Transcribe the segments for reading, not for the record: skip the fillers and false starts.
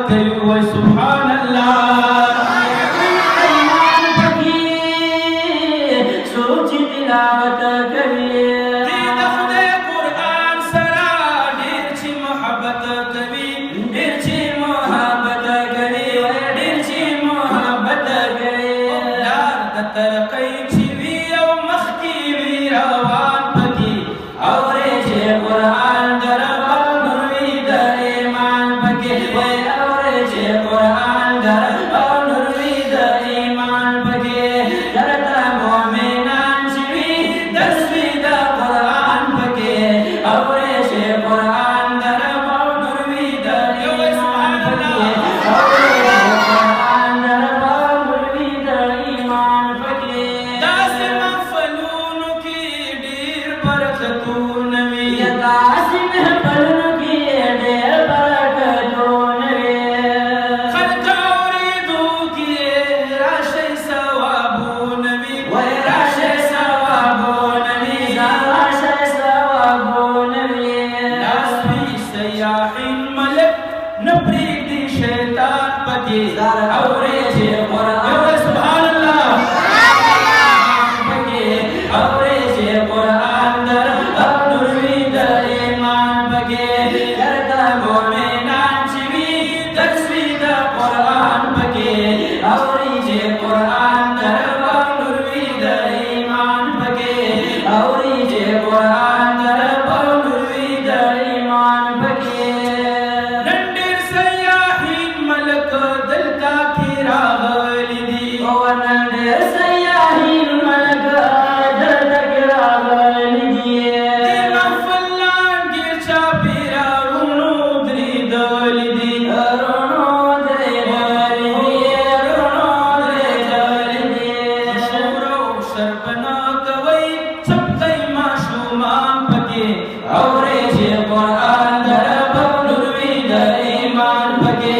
करी सुभान अल्लाह ईमान पकी सोच तिलावत करिए दीद खुदे कुरान सरा ढेरची मोहब्बत करी ढेरची मोहब्बत करी ढेरची मोहब्बत करे यार तरक़ी छिवी औ मखकी वी रवान पकी और जे कुरान दरबार नुरवीद ईमान पकी और जे कुरान दरबार नुरवीद ईमान पकी करता मोमिनान छिवी तस्वीद कुरान पकी और जे कुरान दरबार नुरवीद ईमान पकी और जे कुरान दरबार नुरवीद ईमान पकी दासिम फलून की ढेर बरकतून वी दासिम फलून की ढेर बरकतून वी खल्का उरीदू की राशे सवाबून we राशे सवाबून we राशे सवाबून we NASVI सयाहीन Malak नपरीदी शैतान पकी और जे कुरान सुभान अल्लाह और जे कुरान दरबार नुरवीद ईमान पकी करता मोमिनान छिवी तस्वीद कुरान पकी और जे कुरान दरबार नुरवीद ईमान पकी और जे कुरान दरबार नुरवीद ईमान पकी नंडीर सयाहीन मलक दिल का खीरा गलिदी ओ नंडीर सयाहीन मलक दिल का खीरा गलिदी दिल फलान गिरचा पीरा रुनो द्री दलिदी रुनो द्री दलिदी रुनो द्री दलिदी शौरो शर्बना कवई सब कई माशूमान पकी और जे कुरान दरबार नुरवीद ईमान पकी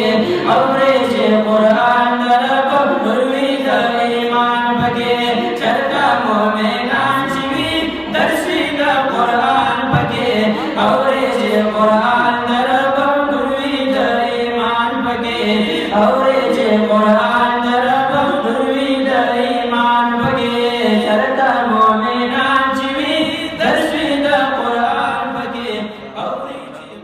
और जे कुरान दरबार नुरवीद ईमान पकी चरता मोमिनान छिवी तस्वीद कुरान पकी और जे कुरान दरबार नुरवीद ईमान पकी और जे कुरान दरबार नुरवीद ईमान पकी चरता मोमिनान छिवी तस्वीद कुरान पकी और जे